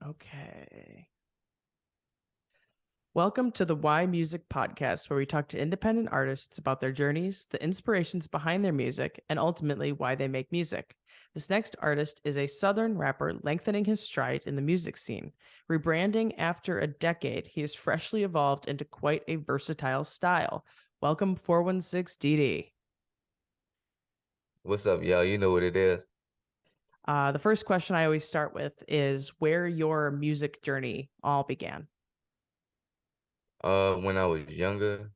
Okay. Welcome to the Why Music podcast, where we talk to independent artists about their journeys, the inspirations behind their music, and ultimately why they make music. This next artist is a Southern rapper lengthening his stride in the music scene. Rebranding after a decade, he has freshly evolved into quite a versatile style. Welcome, 416 dede. What's up, y'all? You know what it is. The first question I always start with is where your music journey all began. When I was younger,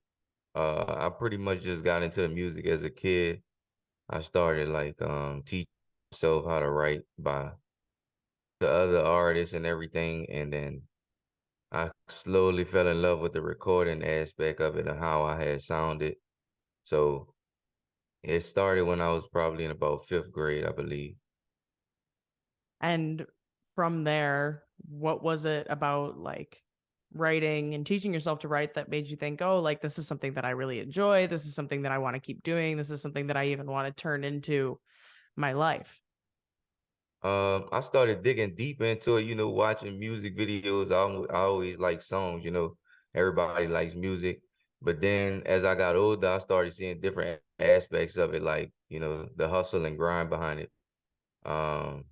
I pretty much just got into the music as a kid. I started teaching myself how to write by the other artists and everything, and then I slowly fell in love with the recording aspect of it and how I had sounded. So it started when I was probably in about fifth grade, I believe. And from there, what was it about like writing and teaching yourself to write that made you think, oh, like this is something that I really enjoy. This is something that I want to keep doing. This is something that I even want to turn into my life. I started digging deep into it, watching music videos. I always like songs, everybody likes music. But then as I got older, I started seeing different aspects of it, like, the hustle and grind behind it. Um,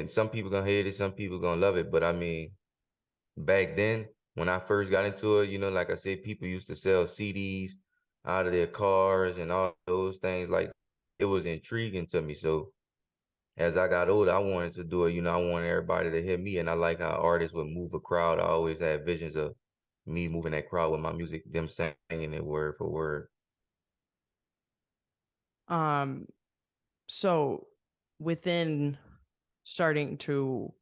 some people gonna hate it, some people gonna love it. But I mean, back then, when I first got into it, like I said, people used to sell CDs out of their cars and all those things. Like, it was intriguing to me. So as I got older, I wanted to do it. I wanted everybody to hear me. And I like how artists would move a crowd. I always had visions of me moving that crowd with my music, them singing it word for word. Um, so within starting to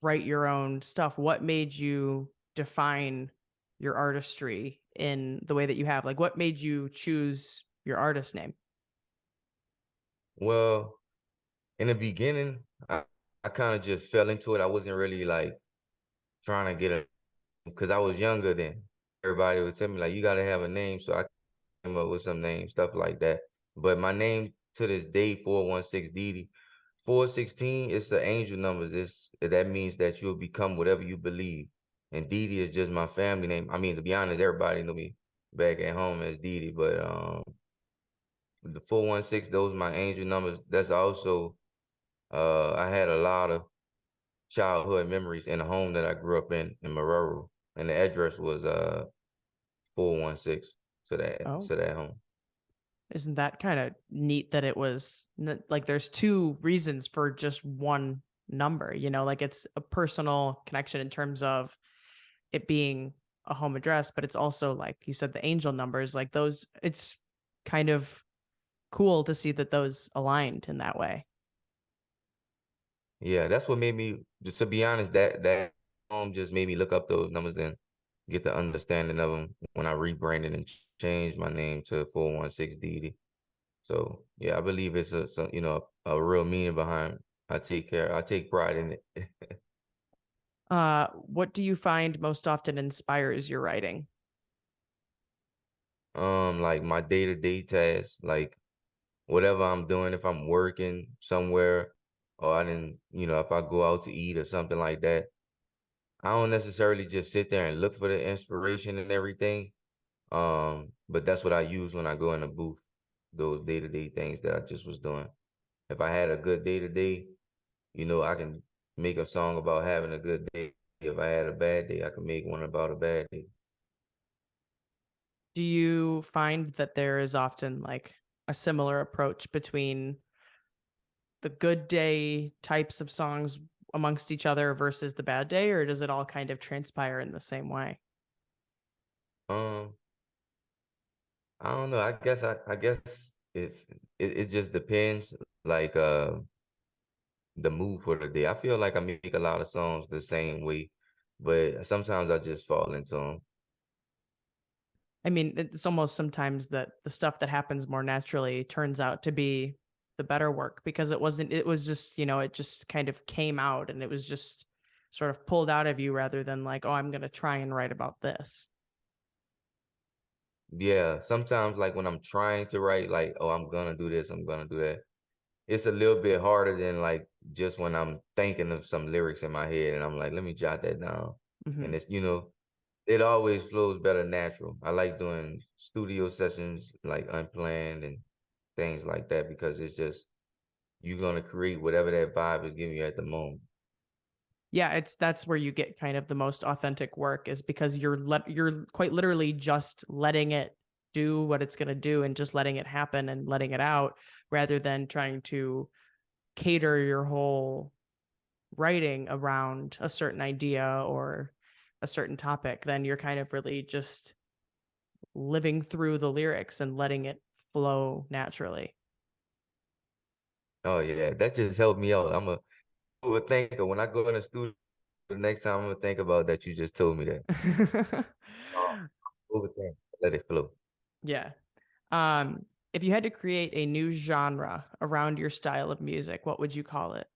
write your own stuff, what made you define your artistry in the way that you have? Like, what made you choose your artist name? Well, in the beginning, I kind of just fell into it. I wasn't really like trying to get a, because I was younger then. Everybody would tell me like, you got to have a name. So I came up with some names, stuff like that. But my name to this day, 416 Dede. 416 is the angel numbers. That means that you'll become whatever you believe. And Dede is just my family name. I mean, to be honest, everybody know me back at home as Dede, but the 416, those are my angel numbers. That's also I had a lot of childhood memories in the home that I grew up in Marrero. And the address was 416. So Oh, that home. isn't that kind of neat that it was like there's two reasons for just one number, like it's a personal connection in terms of it being a home address, but it's also like you said, the angel numbers, like those, it's kind of cool to see that those aligned in that way. Yeah, that's what made me, just to be honest, that just made me look up those numbers and get the understanding of them when I rebranded and changed my name to 416 Dede. So yeah, I believe it's a real meaning behind. I take pride in it. What do you find most often inspires your writing? Like my day-to-day tasks, like whatever I'm doing, if I'm working somewhere or I didn't, if I go out to eat or something like that, I don't necessarily just sit there and look for the inspiration and everything. But that's what I use when I go in the booth, those day-to-day things that I just was doing. If I had a good day-to-day, I can make a song about having a good day. If I had a bad day, I can make one about a bad day. Do you find that there is often like a similar approach between the good day types of songs amongst each other versus the bad day, or does it all kind of transpire in the same way? Um, I don't know. I guess it just depends, like the mood for the day. I feel like I make a lot of songs the same way, but sometimes I just fall into them. I mean, it's almost sometimes that the stuff that happens more naturally turns out to be the better work because it was just, it just kind of came out and it was just sort of pulled out of you rather than like, oh, I'm going to try and write about this. Yeah, sometimes like when I'm trying to write, like, oh, I'm gonna do this, I'm gonna do that. it's a little bit harder than like just when I'm thinking of some lyrics in my head and I'm like, let me jot that down. Mm-hmm. And it's, it always flows better natural. I like doing studio sessions like unplanned and things like that because it's just you're gonna create whatever that vibe is giving you at the moment. Yeah, that's where you get kind of the most authentic work, is because you're quite literally just letting it do what it's going to do and just letting it happen and letting it out, rather than trying to cater your whole writing around a certain idea or a certain topic. Then you're kind of really just living through the lyrics and letting it flow naturally. Oh yeah, that just helped me out. I'm a thinker. When I go in the studio the next time, I'm gonna think about that. You just told me that. Overthink, let it flow. Yeah. If you had to create a new genre around your style of music, what would you call it?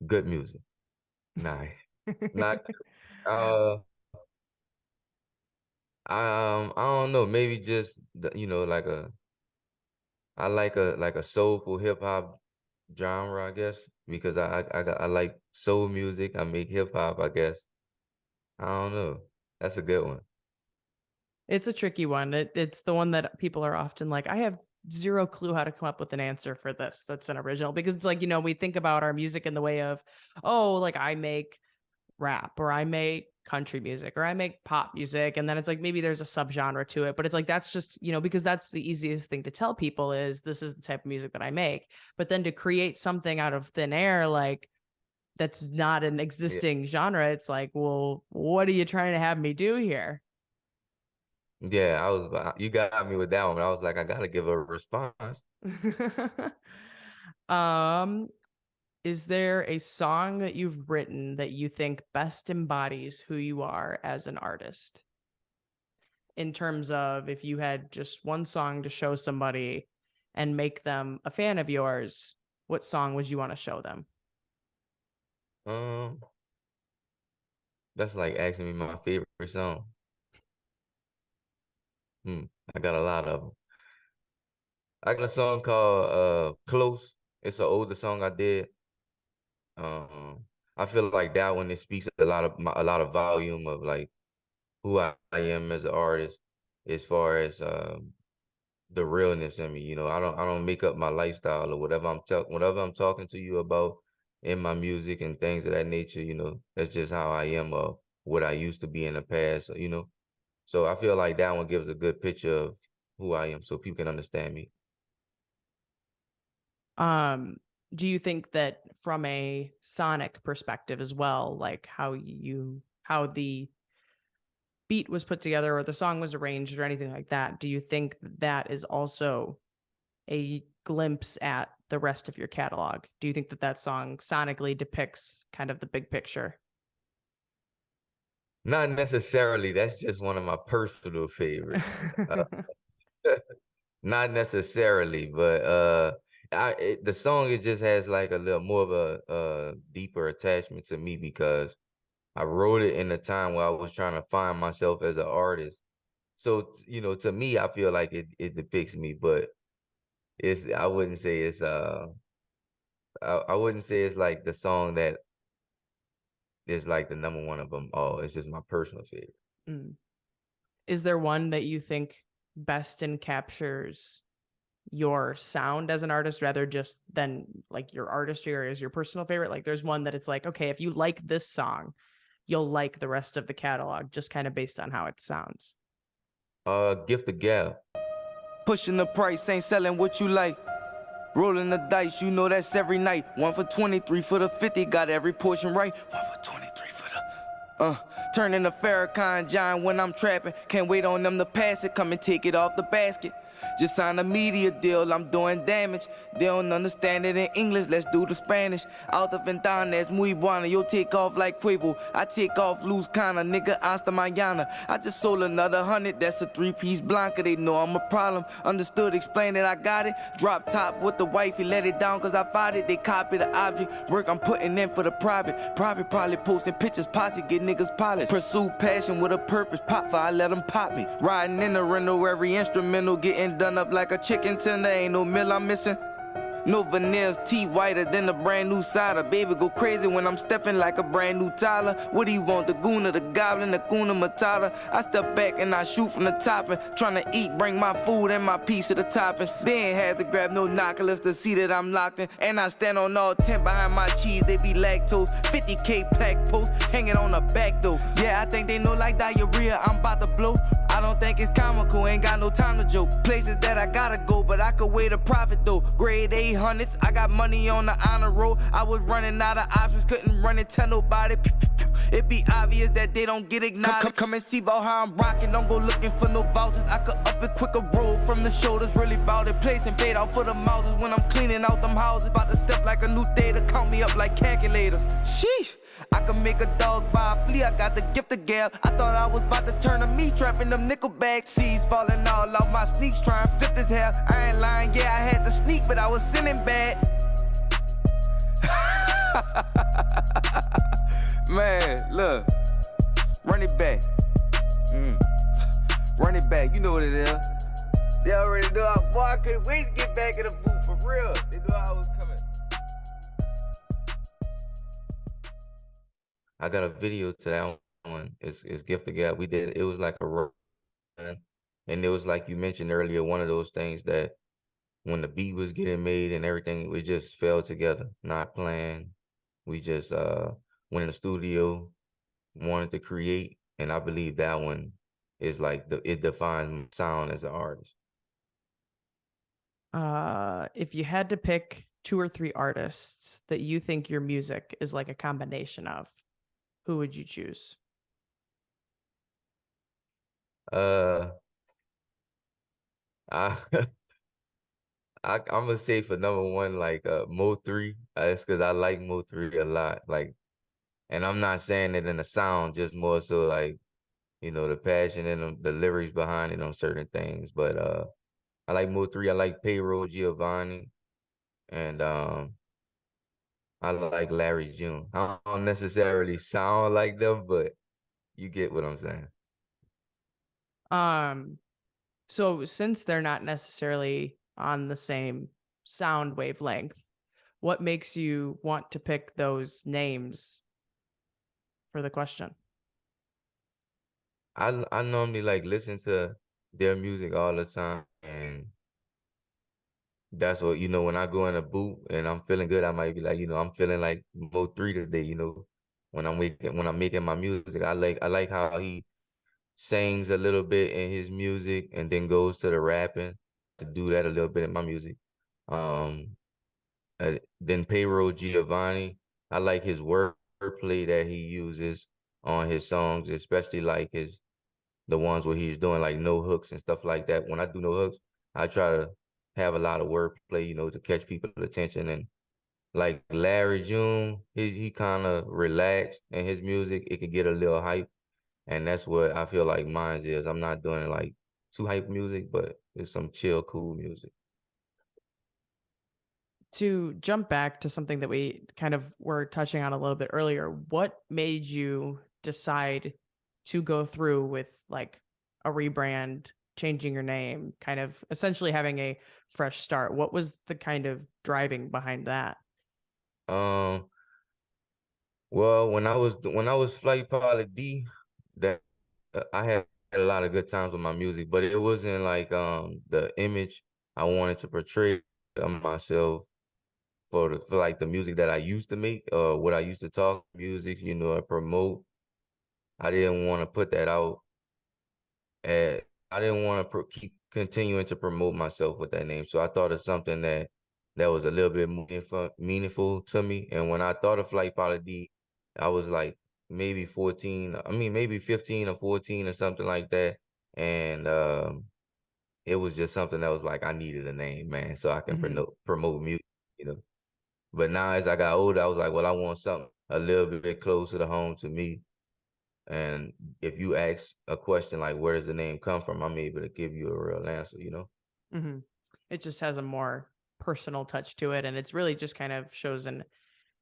Good music. Nah, not. Uh, I don't know. Maybe just like I like a soulful hip hop genre, I guess, because I like soul music. I make hip hop, I guess. I don't know. That's a good one. It's a tricky one. It's the one that people are often like, I have zero clue how to come up with an answer for this that's an original, because it's like, we think about our music in the way of, oh, like I make rap or I make country music or I make pop music. And then it's like, maybe there's a subgenre to it, but it's like, that's just, because that's the easiest thing to tell people is this is the type of music that I make. But then to create something out of thin air, like that's not an Yeah, existing genre, it's like, well, what are you trying to have me do here? yeah. You got me with that one. But I was like, I gotta give a response. um is there a song that you've written that you think best embodies who you are as an artist, in terms of if you had just one song to show somebody and make them a fan of yours, what song would you want to show them? Um, that's like asking me my favorite song. Hmm, I got a lot of them. I got a song called "Close." It's an older song I did. I feel like that one it speaks a lot of volume of like who I am as an artist, as far as the realness in me. I don't make up my lifestyle or whatever I'm talking to you about in my music and things of that nature. That's just how I am or what I used to be in the past. So I feel like that one gives a good picture of who I am, so people can understand me. um do you think that from a sonic perspective as well, like how the beat was put together or the song was arranged or anything like that, do you think that is also a glimpse at the rest of your catalog? Do you think that that song sonically depicts kind of the big picture? Not necessarily. That's just one of my personal favorites. Not necessarily, but the song it just has like a little more of a deeper attachment to me because I wrote it in a time where I was trying to find myself as an artist. So to me, I feel like it depicts me, but I wouldn't say it's I wouldn't say it's like the song that is like the number one of them all. It's just my personal favorite. Mm. Is there one that you think best encaptures your sound as an artist, rather just than like your artistry, or is your personal favorite? Like there's one that it's like, okay, if you like this song, you'll like the rest of the catalog just kind of based on how it sounds. Gift of Gab. Pushing the price, ain't selling what you like. Rolling the dice, you know that's every night. 1 for 23 for the 50, got every portion right. 1 for 23 for the turning the Farrakhan giant when I'm trapping. Can't wait on them to pass it, come and take it off the basket. Just signed a media deal, I'm doing damage. They don't understand it in English, let's do the Spanish. Out of ventanas, muy buena, yo take off like Quavo. I take off loose kinda, nigga, hasta mañana. I just sold another 100, that's a 3-piece Blanca. They know I'm a problem, understood, explain that I got it. Drop top with the wifey, let it down cause I fought it. They copy the object, work I'm putting in for the private. Private probably posting pictures, posse, get niggas polished. Pursue passion with a purpose, pop for I let them pop me. Riding in the rental, every instrumental getting done up like a chicken tender, ain't no meal I'm missing. No veneers, teeth whiter than a brand new cider. Baby go crazy when I'm stepping like a brand new Tyler. What do you want, the goon or the goblin, the Kuna Matata? I step back and I shoot from the top and tryna eat, bring my food and my piece of the toppings. They ain't had to grab no knockers to see that I'm locked in. And I stand on all 10 behind my cheese, they be lactose. 50K plaque post hanging on the back though. Yeah, I think they know like diarrhea, I'm about to blow. I don't think it's comical, ain't got no time to joke. Places that I gotta go, but I could wait a profit though. Grade 800s, I got money on the honor roll. I was running out of options, couldn't run and tell nobody. It be obvious that they don't get acknowledged. Come and see about how I'm rocking, don't go looking for no vouchers. I could up it quicker, roll from the shoulders, really bout it. Placing bait out for the mouses when I'm cleaning out them houses. About to step like a new theta, count me up like calculators. Sheesh. I can make a dog buy a flea, I got the gift of gab. I thought I was about to turn a meat trap in them nickel bags. Seeds falling all off my sneaks, trying to flip his hair. I ain't lying, yeah, I had to sneak, but I was sinning bad. Man, look, run it back. Run it back, you know what it is. They already know how, boy, I couldn't wait to get back in the booth, for real. They knew I was coming. I got a video to that one. It's Gift of Gab. We did, it was like a run. And it was like you mentioned earlier, one of those things that when the beat was getting made and everything, we just fell together, not planned. We just went in the studio, wanted to create, and I believe that one is like, it defines sound as an artist. If you had to pick 2 or 3 artists that you think your music is like a combination of, who would you choose? I I'm gonna say for number one, like Mo3. That's because I like Mo3 a lot. Like, and I'm not saying it in a sound, just more so like, you know, the passion and the lyrics behind it on certain things. But I like Mo3. I like Payroll Giovanni, and I like Larry June. I don't necessarily sound like them, but you get what I'm saying. So since they're not necessarily on the same sound wavelength, what makes you want to pick those names for the question? I normally like listen to their music all the time, and that's what, you know, when I go in a booth and I'm feeling good, I might be like, you know, I'm feeling like Mo3 today, you know, when I'm making my music. I like how he sings a little bit in his music and then goes to the rapping, to do that a little bit in my music. Then Payroll Giovanni, I like his wordplay that he uses on his songs, especially like the ones where he's doing like no hooks and stuff like that. When I do no hooks, I try to have a lot of wordplay, you know, to catch people's attention. And like Larry June, he kind of relaxed in his music. It could get a little hype. And that's what I feel like mine is. I'm not doing like too hype music, but it's some chill, cool music. To jump back to something that we kind of were touching on a little bit earlier, what made you decide to go through with like a rebrand, changing your name, kind of essentially having a fresh start? What was the kind of driving behind that? Well, when I was Flight Pilot D, that I had a lot of good times with my music, but it wasn't like the image I wanted to portray of myself for like the music that I used to make, what I used to talk music, you know, and promote. I didn't want to put that out. I didn't want to keep continuing to promote myself with that name. So I thought of something that was a little bit meaningful to me. And when I thought of Flight Pilot D, I was like maybe 14. I mean, maybe 15 or 14 or something like that. And it was just something that was like, I needed a name, man, so I can promote music, you know. But now as I got older, I was like, well, I want something a little bit closer to home to me. And if you ask a question like, where does the name come from? I'm able to give you a real answer, you know? Mm-hmm. It just has a more personal touch to it. And it's really just kind of shows an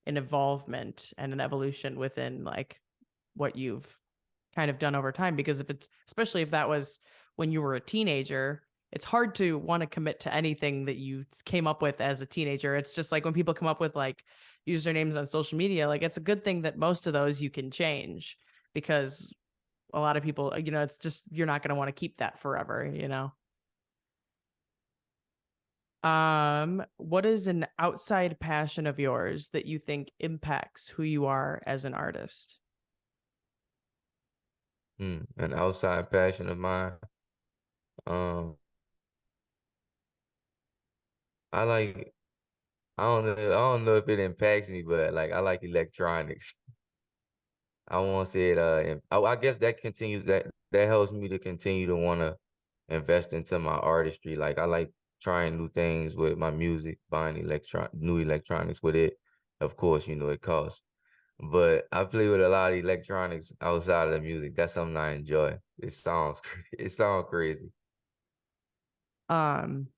involvement and an evolution within like what you've kind of done over time. Because especially if that was when you were a teenager it's hard to want to commit to anything that you came up with as a teenager. It's just like when people come up with like usernames on social media, like it's a good thing that most of those you can change, because a lot of people, it's just, you're not going to want to keep that forever, What is an outside passion of yours that you think impacts who you are as an artist? An outside passion of mine. Um, I like, I don't know if it impacts me, but like I like electronics. I won't say it. I guess that helps me to continue to want to invest into my artistry. Like I like trying new things with my music, buying new electronics with it. Of course, it costs. But I play with a lot of electronics outside of the music. That's something I enjoy. It sounds crazy. Um,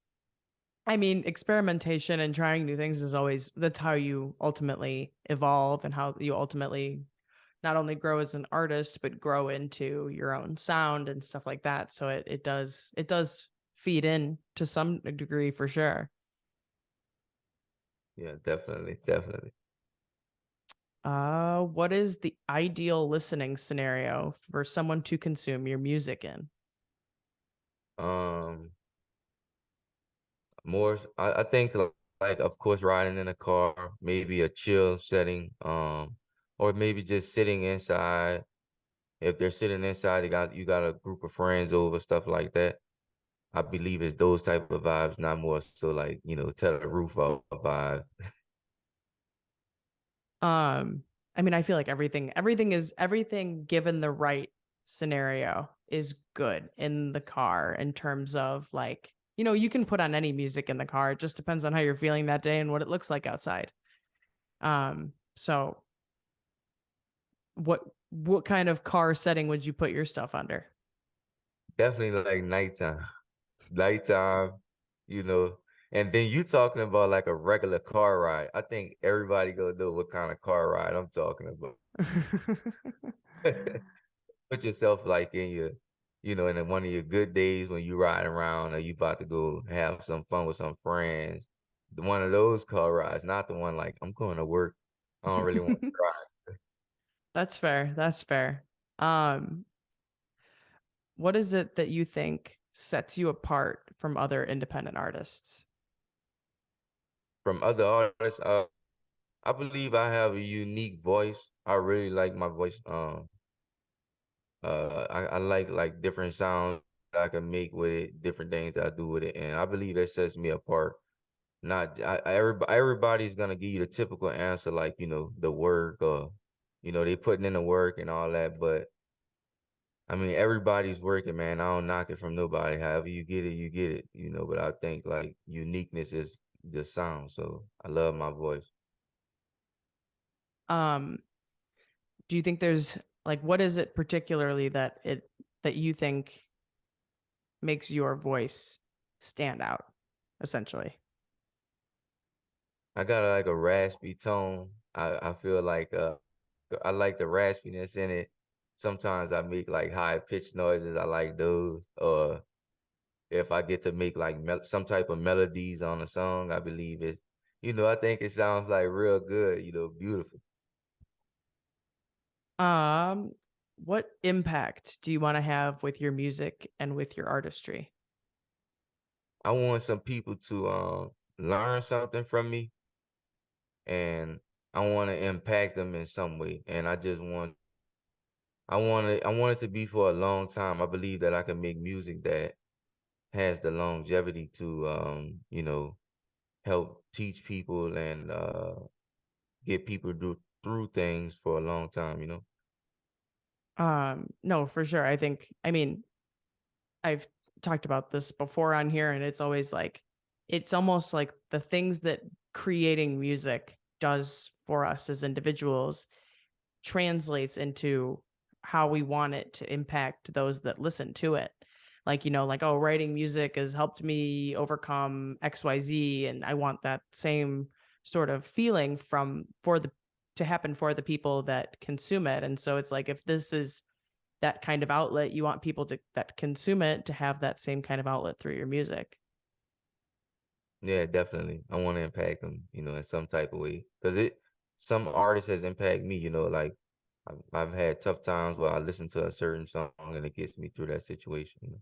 I mean, experimentation and trying new things that's how you ultimately evolve, and how you ultimately not only grow as an artist, but grow into your own sound and stuff like that. So it does feed in to some degree for sure. Yeah, definitely. What is the ideal listening scenario for someone to consume your music in? Um, More, I think like of course riding in a car, maybe a chill setting, or maybe just sitting inside. If they're sitting inside, you got a group of friends over, stuff like that. I believe it's those type of vibes, not more so like, tell the roof off vibe. Um, I mean, I feel like everything given the right scenario is good in the car, in terms of like, you can put on any music in the car. It just depends on how you're feeling that day and what it looks like outside. So what kind of car setting would you put your stuff under? Definitely like nighttime, you know. And then you talking about like a regular car ride. I think everybody gonna know what kind of car ride I'm talking about. Put yourself like in one of your good days when you riding around or you about to go have some fun with some friends. One of those car rides, not the one like I'm going to work. I don't really want to drive. That's fair. That's fair. Um, what is it that you think sets you apart from other independent artists? From other artists, I believe I have a unique voice. I really like my voice. I like different sounds I can make with it, different things that I do with it, and I believe that sets me apart. Not everybody's gonna give you the typical answer, like the work, or they putting in the work and all that. But I mean, everybody's working, man. I don't knock it from nobody. However you get it, you get it. But I think like uniqueness is the sound. So I love my voice. Um, do you think there's like, what is it particularly that you think makes your voice stand out, essentially? I got like a raspy tone. I feel like I like the raspiness in it. Sometimes I make like high pitched noises. I like those. Or if I get to make like some type of melodies on a song, I believe it's, I think it sounds like real good, beautiful. Um, what impact do you want to have with your music and with your artistry? I want some people to learn something from me, and I want to impact them in some way. And I want it to be for a long time. I believe that I can make music that has the longevity to help teach people and get people through things for a long time. No, for sure. I mean, I've talked about this before on here, and it's always like, it's almost like the things that creating music does for us as individuals translates into how we want it to impact those that listen to it. Like, like, oh, writing music has helped me overcome XYZ, and I want that same sort of feeling to happen for the people that consume it. And so it's like, if this is that kind of outlet. You want people that consume it to have that same kind of outlet through your music. Yeah, definitely. I want to impact them, in some type of way. Because some artists has impacted me, like I've had tough times where I listen to a certain song and it gets me through that situation.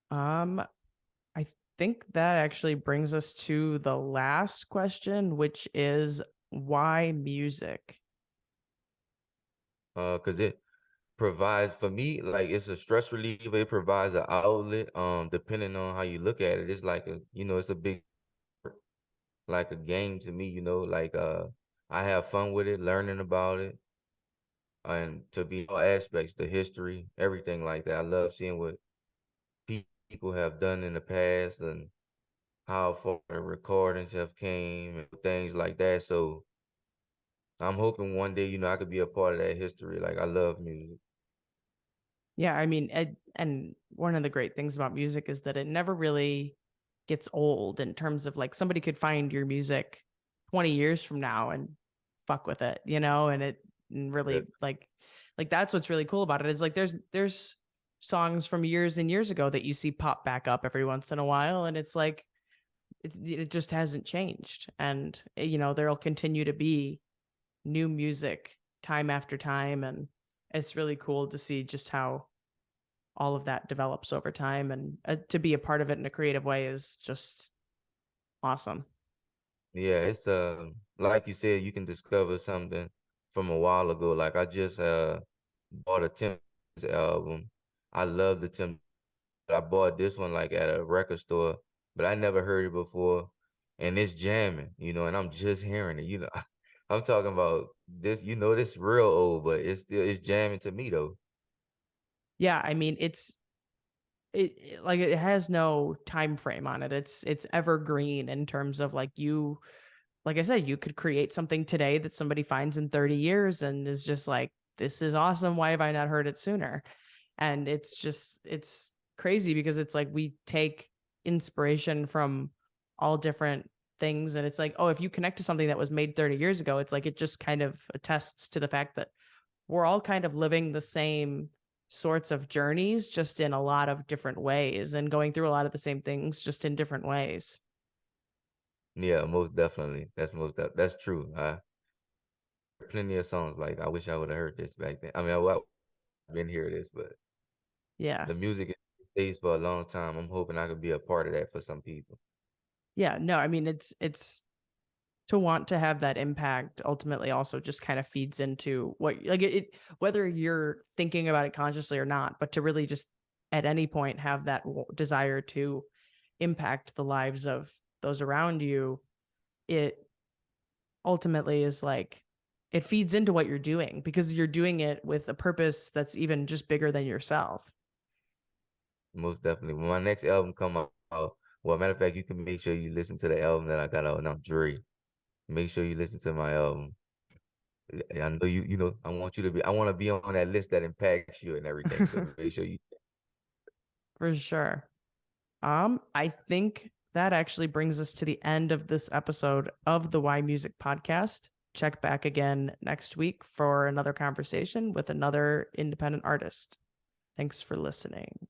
I think that actually brings us to the last question, which is why music? Because it provides for me, like it's a stress reliever. It provides an outlet. Depending on how you look at it, it's like it's a big, like a game to me. Like I have fun with it, learning about it, and to be all aspects, the history, everything like that. I love seeing what people have done in the past and how far the recordings have came and things like that. So I'm hoping one day, I could be a part of that history. Like I love music. Yeah, I mean, and one of the great things about music is that it never really gets old, in terms of like somebody could find your music 20 years from now and fuck with it, and really Yeah. like that's what's really cool about it, is like there's songs from years and years ago that you see pop back up every once in a while, and it's like it just hasn't changed. And there'll continue to be new music time after time, and it's really cool to see just how all of that develops over time, and to be a part of it in a creative way is just awesome. Yeah, it's like you said, you can discover something from a while ago. Like I just bought a Tim's album. I love the Tim. I bought this one like at a record store, but I never heard it before, and it's jamming, and I'm just hearing it. I'm talking about this. This real old, but it's jamming to me though. Yeah, I mean, like it has no time frame on it. It's evergreen, in terms of like like I said, you could create something today that somebody finds in 30 years and is just like, this is awesome, why have I not heard it sooner? And it's crazy, because it's like we take inspiration from all different things, and it's like, oh, if you connect to something that was made 30 years ago, it's like it just kind of attests to the fact that we're all kind of living the same sorts of journeys, just in a lot of different ways, and going through a lot of the same things just in different ways. Yeah, most definitely. That's true. Plenty of songs like I wish I would have heard this back then. I mean, I didn't hear this, but Yeah. the music stays for a long time. I'm hoping I could be a part of that for some people. Yeah, no, I mean, it's to want to have that impact ultimately also just kind of feeds into what, like whether you're thinking about it consciously or not, but to really just at any point have that desire to impact the lives of those around you, it ultimately is like, it feeds into what you're doing, because you're doing it with a purpose that's even just bigger than yourself. Most definitely. When my next album come out, well, matter of fact, you can make sure you listen to the album that I got out now, Dre. Make sure you listen to my album. I know I want you to be, I want to be on that list that impacts you and everything. So make sure you. For sure. I think that actually brings us to the end of this episode of the Why Music podcast. Check back again next week for another conversation with another independent artist. Thanks for listening.